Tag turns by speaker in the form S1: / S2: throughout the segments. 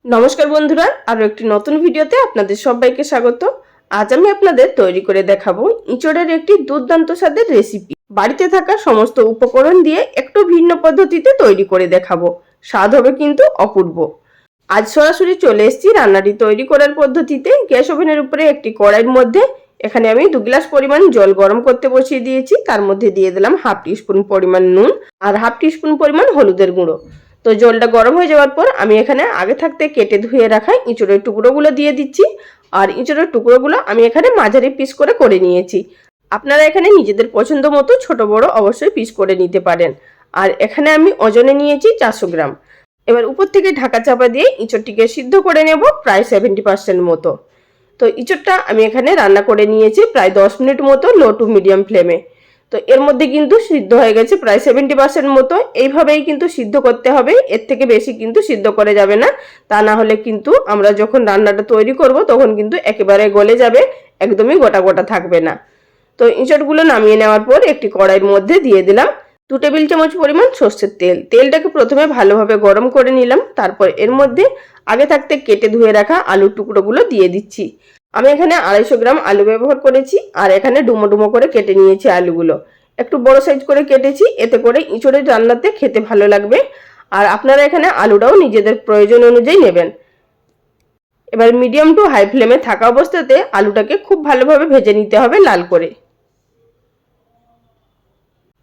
S1: নমস্কার বন্ধুরা, আরো একটি নতুন ভিডিওতে আপনাদের সবাইকে স্বাগত। আজ আমি আপনাদের তৈরি করে দেখাবো ইঁচড়ের একটি দুর্দান্ত স্বাদের রেসিপি। বাড়িতে থাকা সমস্ত উপকরণ দিয়ে একটু ভিন্ন পদ্ধতিতে তৈরি করে দেখাবো। স্বাদ হবে কিন্তু অপূর্ব। আজ সরাসরি চলে এসেছি রান্নাটি তৈরি করার পদ্ধতিতে। গ্যাস ওভেনের উপরে একটি কড়াইয়ের মধ্যে এখানে আমি 2 গ্লাস পরিমাণ জল গরম করতে বসিয়ে দিয়েছি। তার মধ্যে দিয়ে দিলাম হাফ টিস্পুন পরিমাণ নুন আর হাফ টিস্পুন পরিমাণ হলুদের গুঁড়ো। তো জলটা গরম হয়ে যাওয়ার পর আমি এখানে আগে থাকতে কেটে ধুয়ে রাখা ইঁচড়ের টুকরোগুলো দিয়ে দিচ্ছি। আর ইঁচড়ের টুকরোগুলো আমি এখানে মাঝারি পিস করে নিয়েছি। আপনারা এখানে নিজেদের পছন্দ মতো ছোট বড় অবশ্যই পিস করে নিতে পারেন। আর এখানে আমি ওজনে নিয়েছি 400 গ্রাম। এবার উপর থেকে ঢাকা চাপা দিয়ে ইঁচড়টিকে সিদ্ধ করে নেব প্রায় 70% মতো। তো ইঁচড়টা আমি এখানে রান্না করে নিয়েছি প্রায় 10 মিনিট মতো লো টু মিডিয়াম ফ্লেমে। তো এর মধ্যে কিন্তু সিদ্ধ হয়ে গেছে প্রায় 70% মতো। এইভাবেই কিন্তু সিদ্ধ করতে হবে, এর থেকে বেশি কিন্তু সিদ্ধ করে যাবে না। তা না হলে কিন্তু আমরা যখন রান্নাটা তৈরি করব তখন কিন্তু একেবারে গলে যাবে, একদমই গোটা গোটা থাকবে না। তো ইঁচড়গুলো নামিয়ে নেওয়ার পর একটি কড়াইয়ের মধ্যে দিয়ে দিলাম 2 টেবিল চামচ পরিমাণ সর্ষের তেল। তেলটাকে প্রথমে ভালোভাবে গরম করে নিলাম। তারপর এর মধ্যে আগে থাকতে কেটে ধুয়ে রাখা আলুর টুকরোগুলো দিয়ে দিচ্ছি। আমি এখানে 250 গ্রাম আলু ব্যবহার করেছি। আর এখানে ডুমো ডুমো করে কেটে নিয়েছি আলুগুলো। একটু বড় সাইজ করে কেটেছি, এতে করে ইঁচড়ের রান্নাতে খেতে ভালো লাগবে। আর আপনারা এখানে আলুটাও নিজেদের প্রয়োজন অনুযায়ী নেবেন। এবার মিডিয়াম টু হাই ফ্লেমে থাকা অবস্থাতে আলুটাকে খুব ভালোভাবে ভেজে নিতে হবে লাল করে।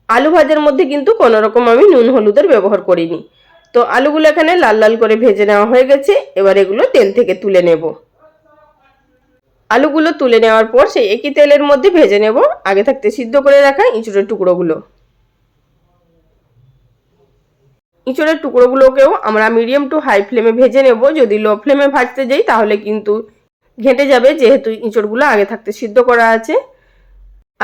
S1: আলু ভাজার মধ্যে কিন্তু কোনো রকম আমি নুন হলুদের ব্যবহার করিনি। তো আলুগুলো এখানে লাল লাল করে ভেজে নেওয়া হয়ে গেছে। এবার এগুলো তেল থেকে তুলে নেব। আলুগুলো তুলে নেওয়ার পর সেই একই তেলের মধ্যে ভেজে নেব আগে থাকতে সিদ্ধ করে রাখা ইঁচড়ের টুকরোগুলো। ইঁচড়ের টুকরোগুলোকেও আমরা মিডিয়াম টু হাই ফ্লেমে ভেজে নেব। যদি লো ফ্লেমে ভাজতে যাই তাহলে কিন্তু ঘেঁটে যাবে, যেহেতু ইঁচড়গুলো আগে থাকতে সিদ্ধ করা আছে।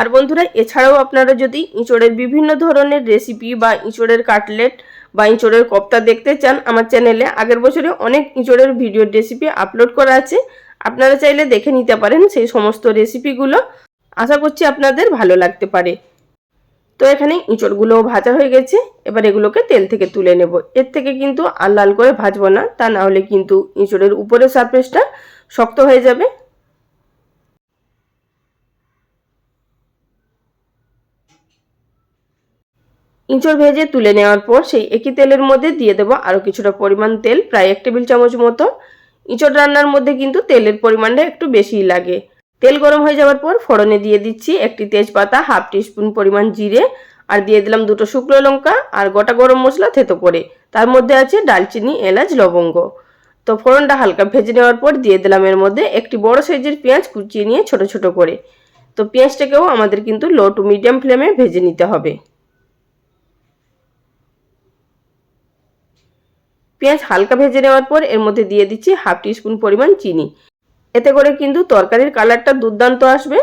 S1: আর বন্ধুরা, এছাড়াও আপনারা যদি ইঁচড়ের বিভিন্ন ধরনের রেসিপি বা ইঁচড়ের কাটলেট বা ইঁচড়ের কোপ্তা দেখতে চান, আমার চ্যানেলে আগের বছরে অনেক ইঁচড়ের ভিডিওর রেসিপি আপলোড করা আছে। আপনারা চাইলে দেখে নিতে পারেন সেই সমস্ত রেসিপিগুলো। আশা করছি আপনাদের ভালো লাগতে পারে। তো এখানে ইঁচড়গুলোও ভাজা হয়ে গেছে। এবার এগুলোকে তেল থেকে তুলে নেব। এর থেকে কিন্তু আর লাল করে ভাজবো না, তা না হলে কিন্তু ইঁচড়ের উপরের সারফেসটা শক্ত হয়ে যাবে। ইঁচড় ভেজে তুলে নেওয়ার পর সেই একই তেলের মধ্যে দিয়ে দেবো আরও কিছুটা পরিমাণ তেল, প্রায় 1 টেবিল চামচ মতো। ইঁচড় রান্নার মধ্যে কিন্তু তেলের পরিমাণটা একটু বেশিই লাগে। তেল গরম হয়ে যাওয়ার পর ফোড়নে দিয়ে দিচ্ছি একটি তেজপাতা, হাফ টিস্পুন পরিমাণ জিরে, আর দিয়ে দিলাম 2টো শুকনো লঙ্কা আর গোটা গরম মশলা থেতো করে। তার মধ্যে আছে দারচিনি, এলাচ, লবঙ্গ। তো ফোড়নটা হালকা ভেজে নেওয়ার পর দিয়ে দিলাম এর মধ্যে একটি বড় সাইজের পেঁয়াজ কুচিয়ে নিয়ে ছোট ছোট করে। তো পেঁয়াজটাকেও আমাদের কিন্তু লো টু মিডিয়াম ফ্লেমে ভেজে নিতে হবে। পেঁয়াজ হালকা ভেজে নেওয়ার পর এর মধ্যে দিয়ে দিচ্ছি হাফ টিস্পুন পরিমাণ চিনি। এতে করে কিন্তু তরকারির কালারটা দুর্দান্ত আসবে।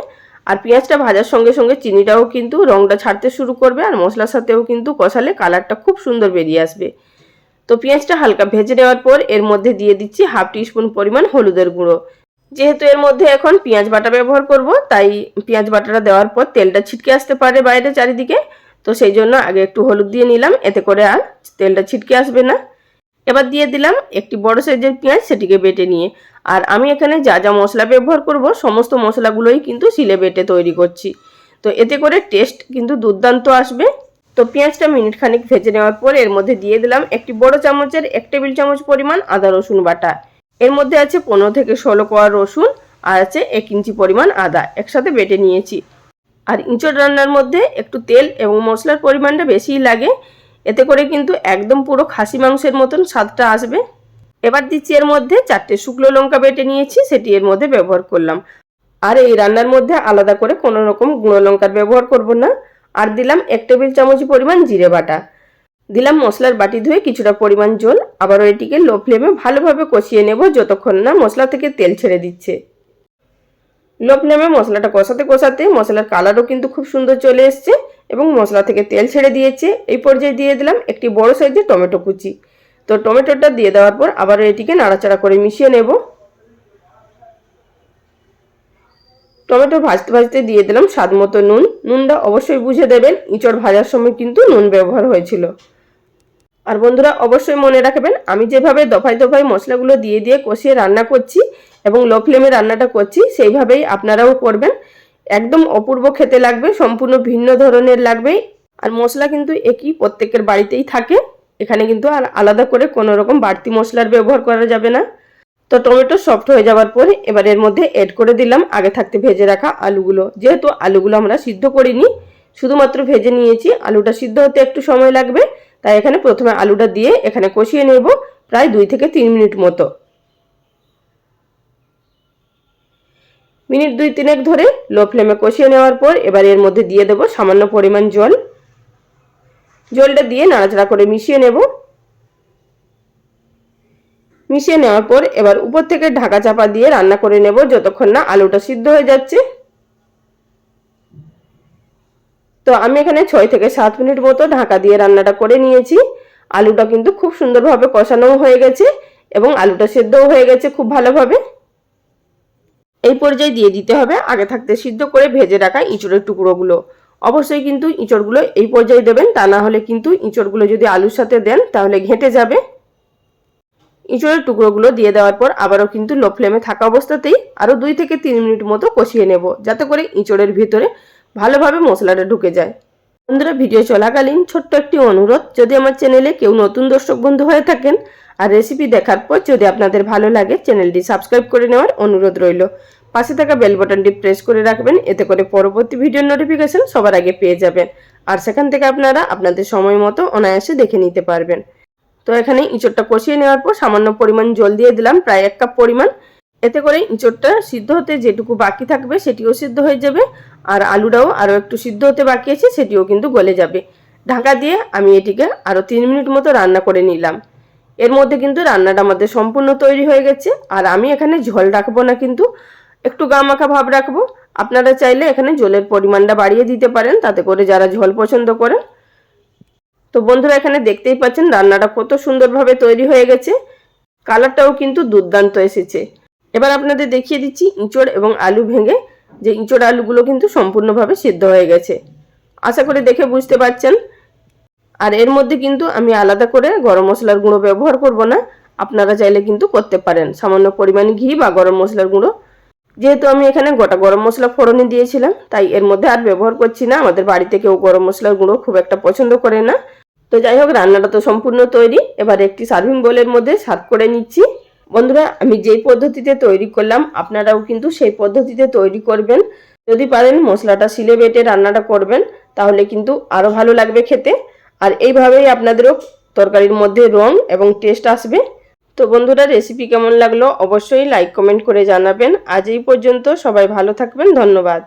S1: আর পেঁয়াজটা ভাজার সঙ্গে সঙ্গে চিনিটাও কিন্তু রংটা ছাড়তে শুরু করবে, আর মশলার সাথেও কিন্তু কষালে কালারটা খুব সুন্দর বেরিয়ে আসবে। তো পেঁয়াজটা হালকা ভেজে নেওয়ার পর এর মধ্যে দিয়ে দিচ্ছি হাফ টিস্পুন পরিমাণ হলুদের গুঁড়ো। যেহেতু এর মধ্যে এখন পেঁয়াজ বাটা ব্যবহার করব, তাই পেঁয়াজ বাটাটা দেওয়ার পর তেলটা ছিটকে আসতে পারে বাইরে চারিদিকে। তো সেই জন্য আগে একটু হলুদ দিয়ে নিলাম, এতে করে আর তেলটা ছিটকে আসবে না। এবার দিয়ে দিলাম একটি বড় সাইজের পেঁয়াজ, সেটিকে বেটে নিয়ে। আর আমি এখানে যা যা মশলা ব্যবহার করব সমস্ত মশলাগুলোই কিন্তু শিলে বেটে তৈরি করছি। তো এতে করে টেস্ট কিন্তু দুর্দান্ত আসবে। তো পেঁয়াজটা মিনিট খানিক ভেজে নেওয়ার পর এর মধ্যে দিয়ে দিলাম একটি বড় চামচের 1 টেবিল চামচ পরিমাণ আদা রসুন বাটা। এর মধ্যে আছে 15 থেকে 16 কোয়া রসুন আর আছে 1 ইঞ্চি পরিমাণ আদা, একসাথে বেটে নিয়েছি। আর ইঁচড় রান্নার মধ্যে একটু তেল এবং মশলার পরিমাণটা বেশিই লাগে, এতে করে কিন্তু একদম পুরো খাসি মাংসের মতন স্বাদটা আসবে। এবার দিচ্ছি এর মধ্যে 4টে শুকনো লঙ্কা বেটে নিয়েছি, সেটি এর মধ্যে ব্যবহার করলাম। আর এই রান্নার মধ্যে আলাদা করে কোনো রকম গুঁড়ো লঙ্কার ব্যবহার করব না। আর দিলাম 1 টেবিল চামচ পরিমাণ জিরে বাটা। দিলাম মশলার বাটি ধুয়ে কিছুটা পরিমাণ জল। আবারও এটিকে লো ফ্লেমে ভালোভাবে কষিয়ে নেব যতক্ষণ না মশলা থেকে তেল ছেড়ে দিচ্ছে। লো ফ্লেমে মশলাটা কষাতে কষাতে মশলার কালারও কিন্তু খুব সুন্দর চলে এসছে এবং মশলা থেকে তেল ছেড়ে দিয়েছে। এই পর্যায়ে দিয়ে দিলাম একটি বড় সাইজের টমেটো কুচি। তো টমেটোটা দিয়ে দেওয়ার পর আবারও এটিকে নাড়াচাড়া করে মিশিয়ে নেব। টমেটো ভাজতে ভাজতে দিয়ে দিলাম স্বাদ মতো নুন। নুনটা অবশ্যই বুঝে দেবেন, ইঁচড় ভাজার সময় কিন্তু নুন ব্যবহার হয়েছিল। আর বন্ধুরা অবশ্যই মনে রাখবেন, আমি যেভাবে দফায় দফায় মশলাগুলো দিয়ে দিয়ে কষিয়ে রান্না করছি এবং লো ফ্লেমে রান্নাটা করছি, সেইভাবেই আপনারাও করবেন। একদম অপূর্ব খেতে লাগবে, সম্পূর্ণ ভিন্ন ধরনের লাগবে। আর মশলা কিন্তু একই, প্রত্যেকের বাড়িতেই থাকে। এখানে কিন্তু আর আলাদা করে কোনো রকম বাড়তি মশলার ব্যবহার করা যাবে না। তো টমেটো সফট হয়ে যাওয়ার পরে এবার এর মধ্যে অ্যাড করে দিলাম আগে থাকতে ভেজে রাখা আলুগুলো। যেহেতু আলুগুলো আমরা সিদ্ধ করিনি, শুধুমাত্র ভেজে নিয়েছি, আলুটা সিদ্ধ হতে একটু সময় লাগবে, তাই এখানে প্রথমে আলুটা দিয়ে এখানে কষিয়ে নেব প্রায় 2 থেকে 3 মিনিট মতো। মিনিট 2-3 ধরে লো ফ্লেমে কষিয়ে নেওয়ার পর এবার এর মধ্যে দিয়ে দেব সামান্য পরিমাণ জল। জলটা দিয়ে নাড়াচাড়া করে মিশিয়ে নেব। মিশিয়ে নেওয়ার পর এবার উপর থেকে ঢাকা চাপা দিয়ে রান্না করে নেব যতক্ষণ না আলুটা সিদ্ধ হয়ে যাচ্ছে। তো আমি এখানে 6 থেকে 7 মিনিট মতো ঢাকা দিয়ে রান্নাটা করে নিয়েছি। আলুটা কিন্তু খুব সুন্দরভাবে কষানো হয়ে গেছে এবং আলুটা সেদ্ধও হয়ে গেছে খুব ভালোভাবে। এই পর্যায়ে দিয়ে দিতে হবে আগে থাকতে সিদ্ধ করে ভেজে রাখা ইঁচড়ের টুকরোগুলো। অবশ্যই কিন্তু ইঁচড়গুলো এই পর্যায়ে দেবেন, তা না হলে কিন্তু ইঁচড়গুলো যদি আলুর সাথে দেন তাহলে ঘেঁটে যাবে। ইঁচড়ের টুকরোগুলো দিয়ে দেওয়ার পর আবারও কিন্তু লো ফ্লেমে থাকা অবস্থাতেই আরও 2 থেকে 3 মিনিট মতো কষিয়ে নেব, যাতে করে ইঁচড়ের ভিতরে ভালোভাবে মশলাটা ঢুকে যায়। বন্ধুরা ভিডিও চলাকালীন ছোট্ট একটি অনুরোধ, যদি আমার চ্যানেলে কেউ নতুন দর্শক বন্ধু হয়ে থাকেন আর রেসিপি দেখার পর যদি আপনাদের ভালো লাগে, চ্যানেলটি সাবস্ক্রাইব করে নেওয়ার অনুরোধ রইল। পাশে থাকা বেল বাটনটি প্রেস করে রাখবেন, এতে করে পরবর্তী ভিডিওর নোটিফিকেশন সবার আগে পেয়ে যাবেন আর সেখান থেকে আপনারা আপনাদের সময় মতো অনায়াসে দেখে নিতে পারবেন। তো এখানে ইঁচড়টা কষিয়ে নেওয়ার পর সামান্য পরিমাণ জল দিয়ে দিলাম, প্রায় 1 কাপ পরিমাণ। এতে করে ইঁচড়টা সিদ্ধ হতে যেটুকু বাকি থাকবে সেটিও সিদ্ধ হয়ে যাবে আর আলুটাও আরও একটু সিদ্ধ হতে বাকি আছে, সেটিও কিন্তু গলে যাবে। ঢাকা দিয়ে আমি এটিকে আরও 3 মিনিট মতো রান্না করে নিলাম। এর মধ্যে কিন্তু রান্নাটা আমাদের সম্পূর্ণ তৈরি হয়ে গেছে। আর আমি এখানে ঝোল রাখবো না, কিন্তু একটু গামাখা ভাব রাখবো। আপনারা চাইলে এখানে ঝোলের পরিমাণটা বাড়িয়ে দিতে পারেন, তাতে করে যারা ঝোল পছন্দ করেন। তো বন্ধুরা এখানে দেখতেই পাচ্ছেন রান্নাটা কত সুন্দরভাবে তৈরি হয়ে গেছে, কালারটাও কিন্তু দুর্দান্ত এসেছে। এবার আপনাদের দেখিয়ে দিচ্ছি ইঁচড় এবং আলু ভেঙে, যে ইঁচড় আলুগুলো কিন্তু সম্পূর্ণভাবে সিদ্ধ হয়ে গেছে, আশা করি দেখে বুঝতে পারছেন। আর এর মধ্যে কিন্তু আমি আলাদা করে গরম মশলার গুঁড়ো ব্যবহার করব না, আপনারা চাইলে কিন্তু করতে পারেন সামান্য পরিমাণে ঘি বা গরম মশলার গুঁড়ো। যেহেতু আমি এখানে গোটা গরম মশলা ফোড়নে দিয়েছিলাম, তাই এর মধ্যে আর ব্যবহার করছি না। আমাদের বাড়িতে কেউ গরম মশলার গুঁড়ো খুব একটা পছন্দ করে না। তো যাই হোক, রান্নাটা তো সম্পূর্ণ তৈরি। এবার একটি সার্ভিং বোলের মধ্যে সার্ভ করে নিচ্ছি। বন্ধুরা আমি যেই পদ্ধতিতে তৈরি করলাম আপনারাও কিন্তু সেই পদ্ধতিতে তৈরি করবেন। যদি পারেন মশলাটা শিলে বেটে রান্নাটা করবেন, তাহলে কিন্তু আরও ভালো লাগবে খেতে। আর এইভাবেই আপনাদেরও তরকারির মধ্যে রং এবং টেস্ট আসবে। তো বন্ধুরা রেসিপি কেমন লাগলো অবশ্যই লাইক কমেন্ট করে জানাবেন। আজ এই পর্যন্ত, সবাই ভালো থাকবেন, ধন্যবাদ।